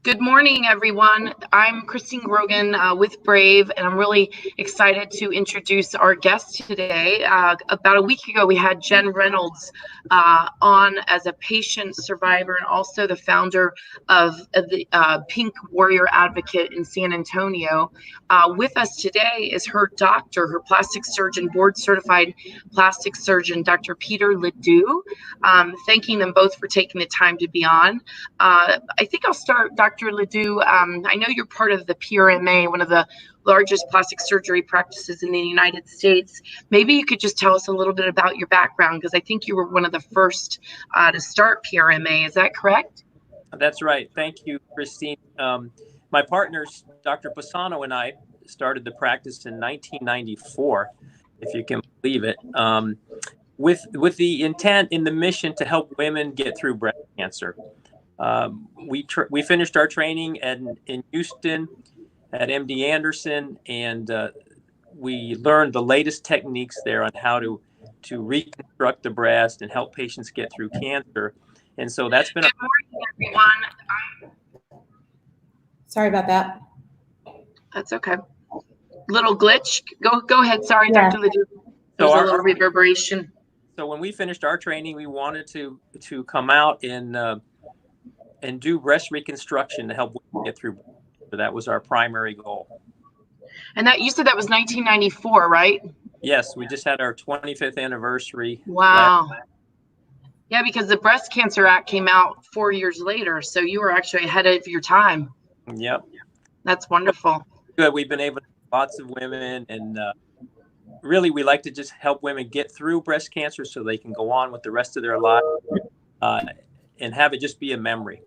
Good morning, everyone. I'm Christine Grogan with Brave, and I'm really excited to introduce our guest today. About a week ago, we had Jen Reynolds on as a patient survivor and also the founder of the Pink Warrior Advocate in San Antonio. With us today is her doctor, her plastic surgeon, board certified plastic surgeon, Dr. Peter Ledoux. Thanking them both for taking the time to be on. I think I'll start, Dr. Ledoux. I know you're part of the PRMA, one of the largest plastic surgery practices in the United States. Maybe you could just tell us a little bit about your background, because I think you were one of the first to start PRMA. Is that correct? That's right. Thank you, Christine. My partners, Dr. Pisano and I, started the practice in 1994, if you can believe it, with the intent and the mission to help women get through breast cancer. We finished our training in Houston at MD Anderson, and we learned the latest techniques there on how to reconstruct the breast and help patients get through cancer. And so that's been. Good morning, everyone. Sorry about that. That's okay. Little glitch. Go ahead. Sorry, yeah. Dr. Ledoux. There's a little reverberation. So when we finished our training, we wanted to come out and do breast reconstruction to help women get through. So that was our primary goal. And that you said that was 1994, right? Yes, we just had our 25th anniversary. Wow. Yeah, because the Breast Cancer Act came out 4 years later, so you were actually ahead of your time. Yep. That's wonderful. Good. We've been able to lots of women, and really we like to just help women get through breast cancer so they can go on with the rest of their life and have it just be a memory.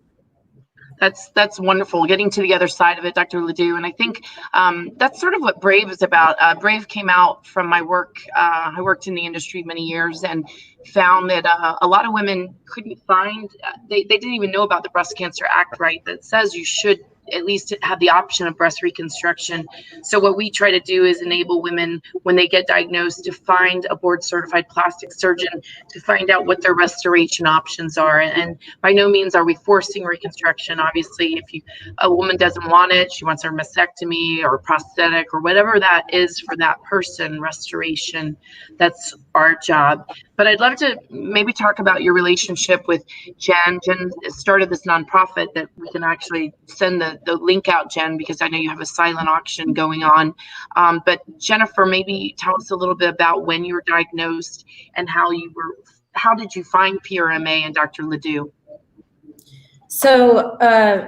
That's wonderful, getting to the other side of it, Dr. Ledoux. And I think that's sort of what Brave is about. Brave came out from my work. I worked in the industry many years and found that a lot of women couldn't find, they didn't even know about the Breast Cancer Act, right? That says you should at least have the option of breast reconstruction. So what we try to do is enable women when they get diagnosed to find a board certified plastic surgeon to find out what their restoration options are. And by no means are we forcing reconstruction. Obviously, if a woman doesn't want it, she wants her mastectomy or prosthetic or whatever that is for that person, restoration, that's our job. But I'd love to maybe talk about your relationship with Jen. Jen started this nonprofit that we can actually send the link out, Jen, because I know you have a silent auction going on. But Jennifer, maybe tell us a little bit about when you were diagnosed and how did you find PRMA and Dr. Ledoux? So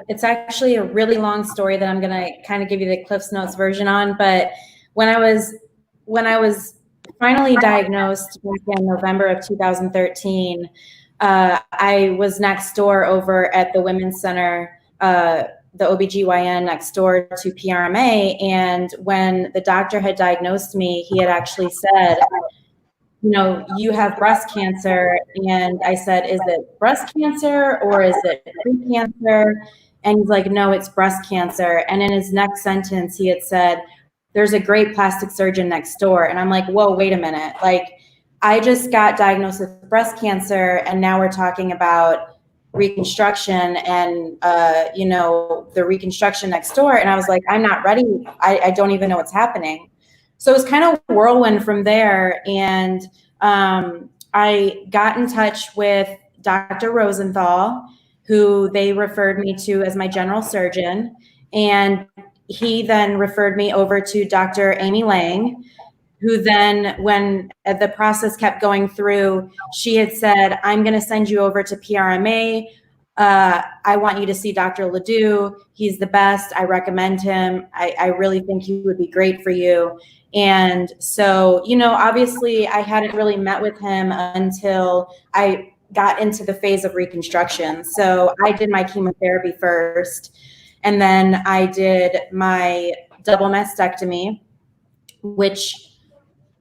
it's actually a really long story that I'm going to kind of give you the Cliff's Notes version on. But when I was finally diagnosed in November of 2013, I was next door over at the Women's Center, the OBGYN next door to PRMA. And when the doctor had diagnosed me, he had actually said, you know, you have breast cancer. And I said, is it breast cancer or is it pre-cancer? And he's like, no, it's breast cancer. And in his next sentence, he had said, there's a great plastic surgeon next door. And I'm like, whoa, wait a minute. Like, I just got diagnosed with breast cancer, and now we're talking about reconstruction and, you know, the reconstruction next door. And I was like, I'm not ready. I don't even know what's happening. So it was kind of a whirlwind from there. And I got in touch with Dr. Rosenthal, who they referred me to as my general surgeon. And he then referred me over to Dr. Amy Lang, who then, when the process kept going through, she had said, I'm going to send you over to PRMA. I want you to see Dr. Ledoux. He's the best. I recommend him. I really think he would be great for you. And so, you know, obviously I hadn't really met with him until I got into the phase of reconstruction. So I did my chemotherapy first, and then I did my double mastectomy, which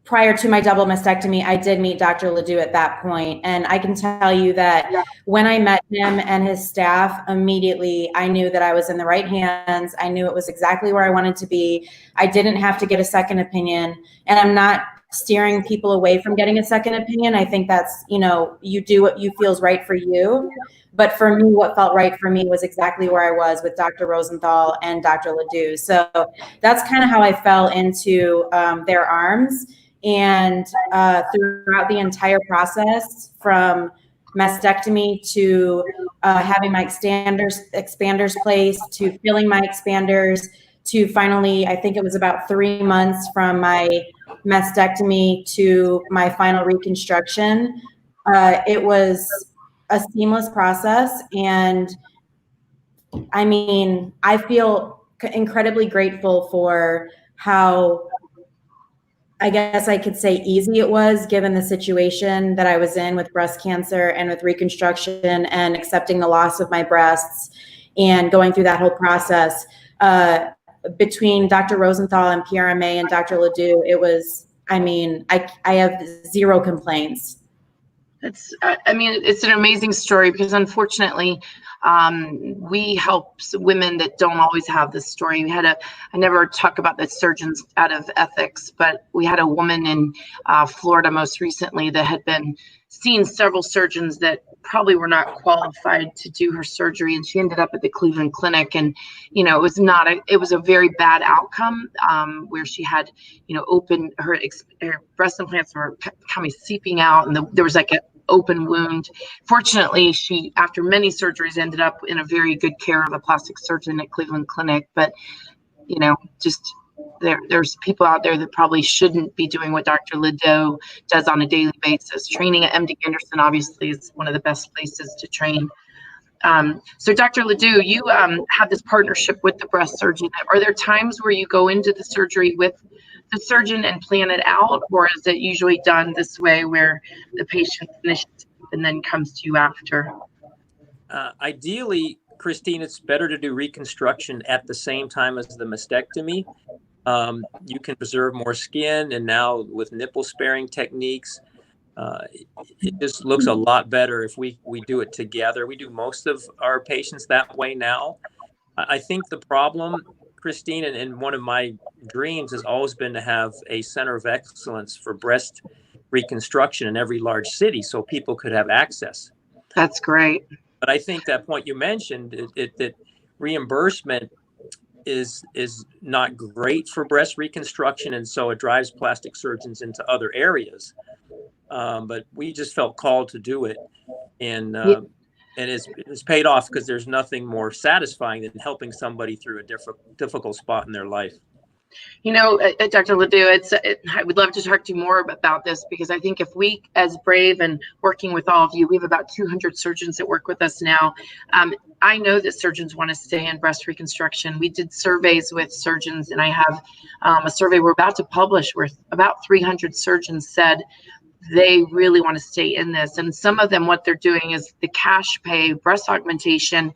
prior to my double mastectomy, I did meet Dr. Ledoux at that point. And I can tell you that when I met him and his staff, immediately I knew that I was in the right hands. I knew it was exactly where I wanted to be. I didn't have to get a second opinion. And I'm not steering people away from getting a second opinion. I think that's, you do what you feels right for you. But for me, what felt right for me was exactly where I was with Dr. Rosenthal and Dr. Ledoux. So that's kind of how I fell into their arms. And throughout the entire process, from mastectomy to having my expanders placed, to filling my expanders, to finally, I think it was about 3 months from my mastectomy to my final reconstruction. It was a seamless process. And I mean, I feel incredibly grateful for how, I guess I could say, easy it was, given the situation that I was in with breast cancer and with reconstruction and accepting the loss of my breasts and going through that whole process. Between Dr. Rosenthal and PRMA and Dr. Ledoux, it was, I mean, I have zero complaints. It's an amazing story, because unfortunately, we help women that don't always have this story. I never talk about the surgeons out of ethics, but we had a woman in Florida most recently that had been seeing several surgeons that probably were not qualified to do her surgery, and she ended up at the Cleveland Clinic. And it was a very bad outcome, where she had open, her breast implants were kind of seeping out, and there was like an open wound. Fortunately, she, after many surgeries, ended up in a very good care of a plastic surgeon at Cleveland Clinic. But just there's people out there that probably shouldn't be doing what Dr. Ledoux does on a daily basis. Training at MD Anderson obviously is one of the best places to train. So Dr. Ledoux, you have this partnership with the breast surgeon. Are there times where you go into the surgery with the surgeon and plan it out, or is it usually done this way where the patient finishes and then comes to you after? Ideally, Christine, it's better to do reconstruction at the same time as the mastectomy. You can preserve more skin, and now with nipple sparing techniques, it just looks a lot better if we do it together. We do most of our patients that way now. I think the problem, Christine, and one of my dreams has always been to have a center of excellence for breast reconstruction in every large city so people could have access. That's great. But I think that point you mentioned, that reimbursement is not great for breast reconstruction, and so it drives plastic surgeons into other areas. But we just felt called to do it, and it's paid off, because there's nothing more satisfying than helping somebody through a difficult spot in their life. Dr. Ledoux, I would love to talk to you more about this, because I think if we, as Brave and working with all of you, we have about 200 surgeons that work with us now. I know that surgeons want to stay in breast reconstruction. We did surveys with surgeons, and I have a survey we're about to publish where about 300 surgeons said they really want to stay in this. And some of them, what they're doing is the cash pay breast augmentation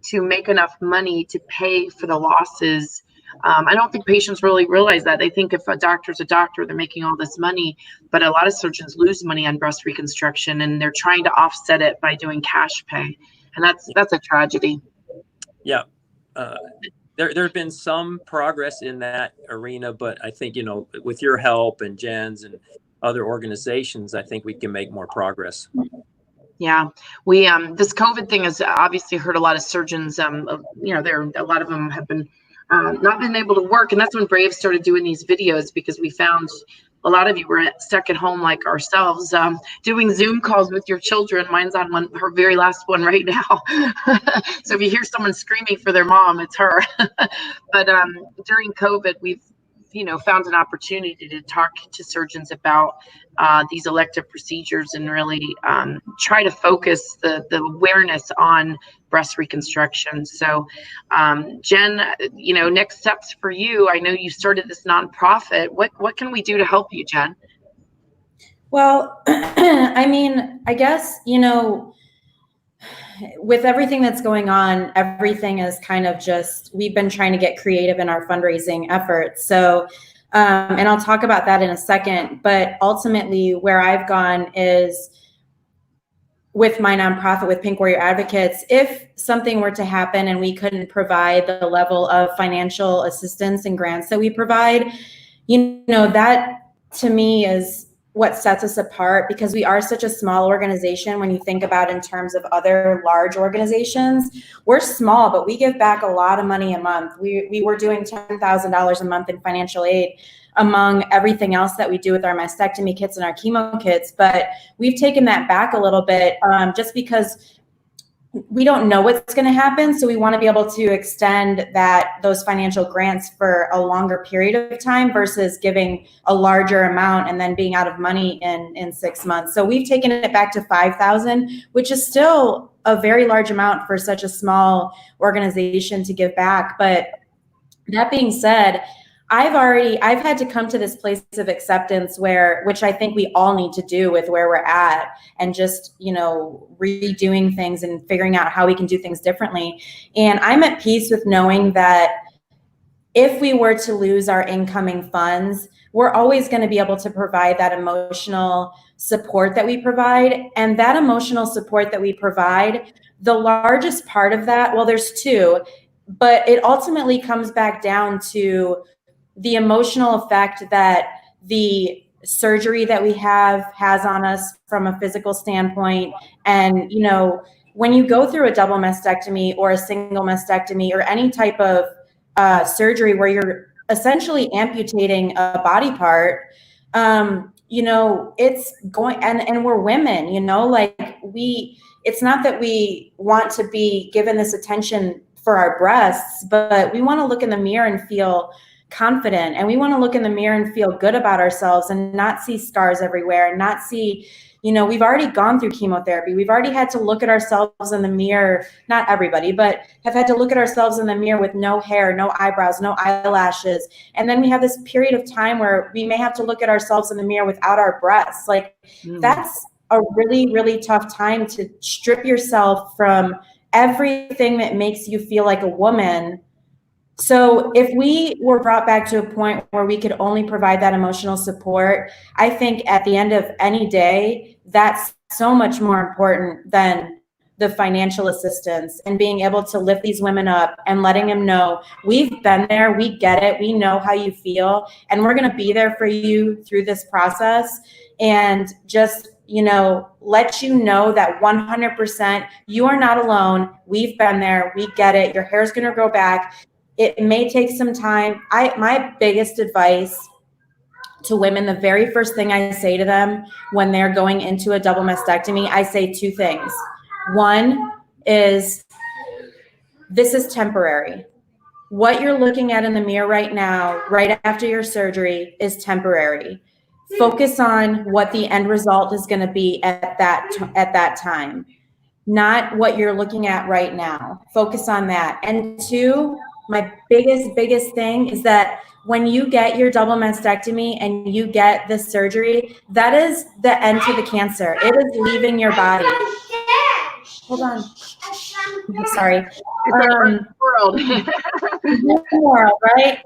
to make enough money to pay for the losses. I don't think patients really realize that. They think if a doctor's a doctor, they're making all this money, but a lot of surgeons lose money on breast reconstruction, and they're trying to offset it by doing cash pay. And that's a tragedy. Yeah. There have been some progress in that arena, but I think, with your help and Jen's and other organizations, I think we can make more progress. Yeah, we this COVID thing has obviously hurt a lot of surgeons. There a lot of them have been not been able to work, and that's when Brave started doing these videos, because we found a lot of you were stuck at home like ourselves, doing Zoom calls with your children. Mine's on her very last one right now. So if you hear someone screaming for their mom, it's her. But during COVID, we've found an opportunity to talk to surgeons about these elective procedures and really try to focus the awareness on breast reconstruction. So Jen, next steps for you. I know you started this nonprofit. What can we do to help you, Jen? Well, I guess, with everything that's going on, everything is kind of just, we've been trying to get creative in our fundraising efforts. So, and I'll talk about that in a second, but ultimately where I've gone is with my nonprofit, with Pink Warrior Advocates, if something were to happen and we couldn't provide the level of financial assistance and grants that we provide, that to me is what sets us apart, because we are such a small organization. When you think about in terms of other large organizations, we're small, but we give back a lot of money a month. We were doing $10,000 a month in financial aid among everything else that we do with our mastectomy kits and our chemo kits. But we've taken that back a little bit, just because we don't know what's going to happen. So we want to be able to extend those financial grants for a longer period of time versus giving a larger amount and then being out of money in 6 months. So we've taken it back to 5,000, which is still a very large amount for such a small organization to give back. But that being said, I've had to come to this place of acceptance which I think we all need to do with where we're at, and just, redoing things and figuring out how we can do things differently. And I'm at peace with knowing that if we were to lose our incoming funds, we're always going to be able to provide that emotional support that we provide. And that emotional support that we provide, the largest part of that, well, there's two, but it ultimately comes back down to the emotional effect that the surgery that we has on us from a physical standpoint. And, when you go through a double mastectomy or a single mastectomy or any type of surgery where you're essentially amputating a body part, it's going, and we're women, it's not that we want to be given this attention for our breasts, but we want to look in the mirror and feel confident, and we want to look in the mirror and feel good about ourselves and not see scars everywhere, and not see, we've already gone through chemotherapy. We've already had to look at ourselves in the mirror, not everybody, but have had to look at ourselves in the mirror with no hair, no eyebrows, no eyelashes. And then we have this period of time where we may have to look at ourselves in the mirror without our breasts. That's a really, really tough time to strip yourself from everything that makes you feel like a woman. So if we were brought back to a point where we could only provide that emotional support, I think at the end of any day, that's so much more important than the financial assistance, and being able to lift these women up and letting them know we've been there, we get it, we know how you feel, and we're going to be there for you through this process. And just, let you know that 100% you are not alone. We've been there, we get it. Your hair's going to grow back. It may take some time. My biggest advice to women, the very first thing I say to them when they're going into a double mastectomy, I say two things. One is, this is temporary. What you're looking at in the mirror right now, right after your surgery, is temporary. Focus on what the end result is going to be at that time, not what you're looking at right now. Focus on that. And two, my biggest thing is that when you get your double mastectomy and you get this surgery, that is the end to the cancer. It is leaving your body. Hold on. Sorry. World. Right?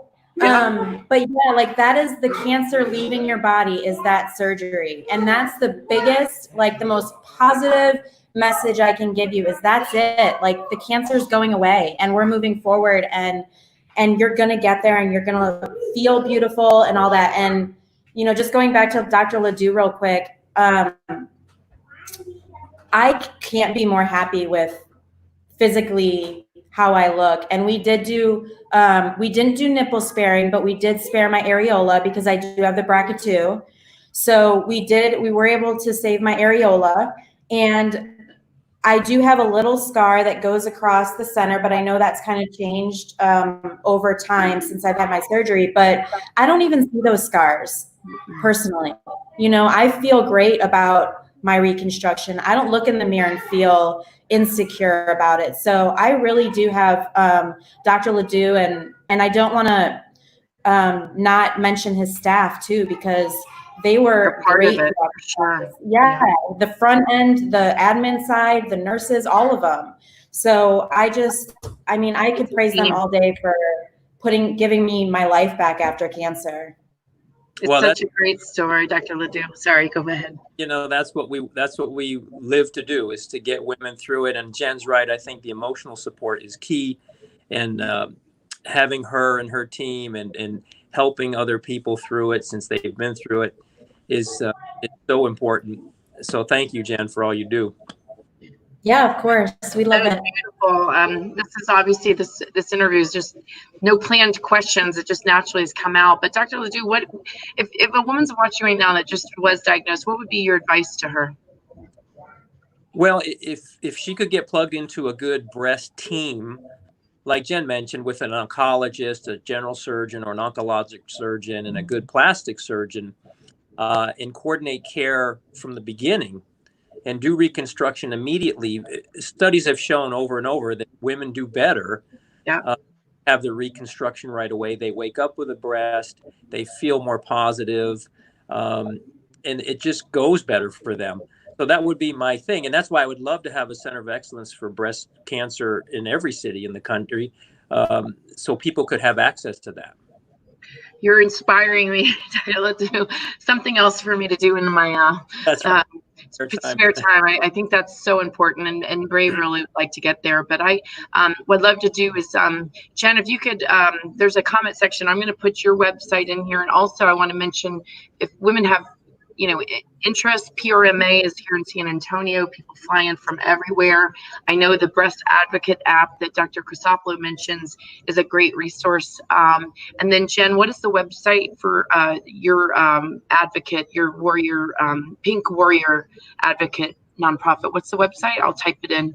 But yeah, that is the cancer leaving your body, is that surgery. And that's the biggest, the most positive message I can give you, is that's it. The cancer is going away and we're moving forward, and you're going to get there, and you're going to feel beautiful and all that. And, just going back to Dr. Ledoux real quick, I can't be more happy with physically how I look. And we didn't do nipple sparing, but we did spare my areola because I do have the BRCA2. So we were able to save my areola, and I do have a little scar that goes across the center, but I know that's kind of changed over time since I've had my surgery, but I don't even see those scars personally. I feel great about my reconstruction. I don't look in the mirror and feel insecure about it. So I really do have Dr. Ledoux, and I don't want to not mention his staff too, because they were great. Of it, for sure. Yeah, the front end, the admin side, the nurses, all of them. So I could praise them all day for giving me my life back after cancer. It's such a great story, Dr. Ledoux. Sorry, go ahead. That's what we live to do, is to get women through it. And Jen's right. I think the emotional support is key, and having her and her team and helping other people through it since they've been through it is so important. So thank you, Jen, for all you do. Yeah, of course. We love That it. was beautiful. This is obviously this interview is just no planned questions. It just naturally has come out. But Dr. Ledoux, what if a woman's watching right now that just was diagnosed? What would be your advice to her? Well, if she could get plugged into a good breast team, like Jen mentioned, with an oncologist, a general surgeon, or an oncologic surgeon, and a good plastic surgeon, and coordinate care from the beginning and do reconstruction immediately. Studies have shown over and over that women do better, have the reconstruction right away. They wake up with a breast, they feel more positive, and it just goes better for them. So that would be my thing. And that's why I would love to have a center of excellence for breast cancer in every city in the country, so people could have access to that. You're inspiring me to do something else for me to do in my spare time. I think that's so important, and Brave really would like to get there. But what I'd love to do is, Jen, if you could, there's a comment section. I'm going to put your website in here, and also I want to mention if women have interest, PRMA is here in San Antonio. People fly in from everywhere. I know the Breast Advocate app that Dr. Chrysopoulos mentions is a great resource. And then Jen, what is the website for your advocate, your warrior, Pink Warrior Advocate nonprofit? What's the website? I'll type it in.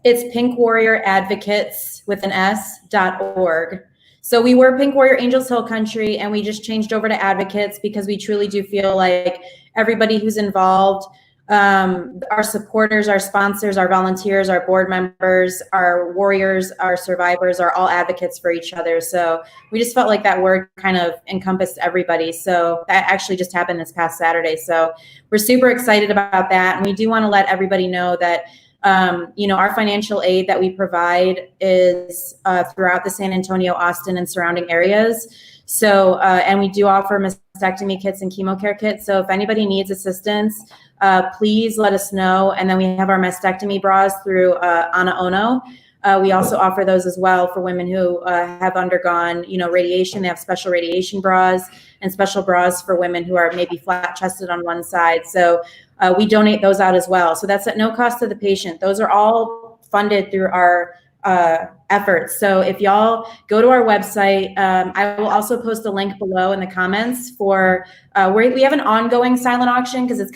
It's Pink Warrior Advocates with an S.org. So we were Pink Warrior Angels Hill Country, and we just changed over to Advocates because we truly do feel like everybody who's involved, our supporters, our sponsors, our volunteers, our board members, our warriors, our survivors are all advocates for each other. So we just felt like that word kind of encompassed everybody. So that actually just happened this past Saturday. So we're super excited about that. And we do want to let everybody know that our financial aid that we provide is throughout the San Antonio, Austin, and surrounding areas. So, and we do offer mastectomy kits and chemo care kits. So if anybody needs assistance, please let us know. And then we have our mastectomy bras through Ana Ono. We also offer those as well for women who have undergone, radiation. They have special radiation bras and special bras for women who are maybe flat chested on one side. So we donate those out as well. So that's at no cost to the patient. Those are all funded through our efforts. So if y'all go to our website, I will also post a link below in the comments for we have an ongoing silent auction because it's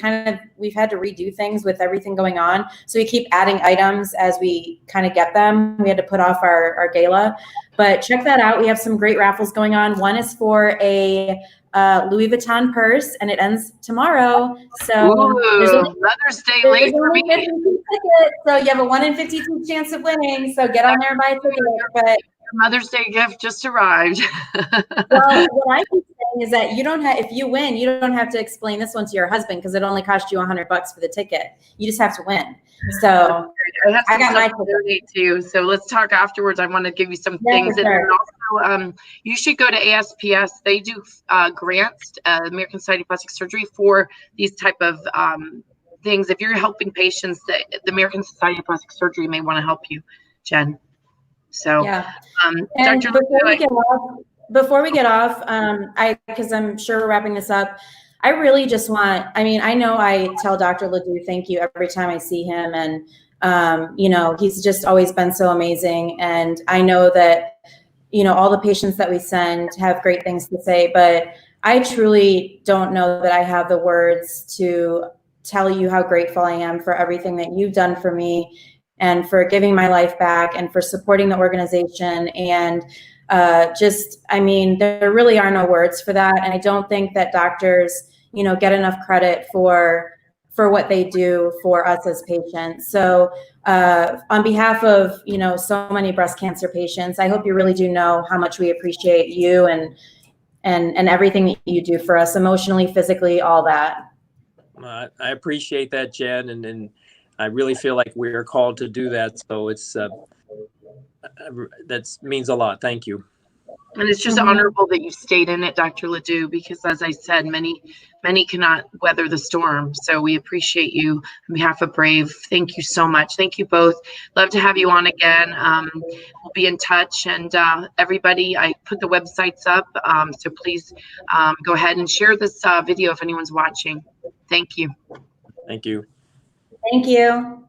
we've had to redo things with everything going on. So we keep adding items as we kind of get them. We had to put off our gala, but check that out. We have some great raffles going on. One is for a Louis Vuitton purse, and it ends tomorrow. So Mother's Day late for me. So you have a 1 in 52 chance of winning. So get on there and buy a ticket. But Mother's Day gift just arrived. Well, what I keep saying is that if you win, you don't have to explain this one to your husband because it only cost you $100 for the ticket. You just have to win. So I got my ticket too. So let's talk afterwards. I want to give you some things. Sure. And also, you should go to ASPS. They do grants, American Society of Plastic Surgery, for these type of things. If you're helping patients, the American Society of Plastic Surgery may want to help you, Jen. So, yeah. And Dr. Before we get off, because I'm sure we're wrapping this up, I really just I know I tell Dr. Ledoux thank you every time I see him, and he's just always been so amazing. And I know that all the patients that we send have great things to say, but I truly don't know that I have the words to tell you how grateful I am for everything that you've done for me, and for giving my life back, and for supporting the organization. And there really are no words for that. And I don't think that doctors, get enough credit for what they do for us as patients. So on behalf of, so many breast cancer patients, I hope you really do know how much we appreciate you and everything that you do for us emotionally, physically, all that. I appreciate that, Jen. And I really feel like we're called to do that. So it's that means a lot. Thank you. And it's just Mhm. honorable that you stayed in it, Dr. Ledoux, because as I said, many cannot weather the storm. So we appreciate you on behalf of Brave. Thank you so much. Thank you both. Love to have you on again. We'll be in touch. And everybody, I put the websites up. So please go ahead and share this video if anyone's watching. Thank you. Thank you. Thank you.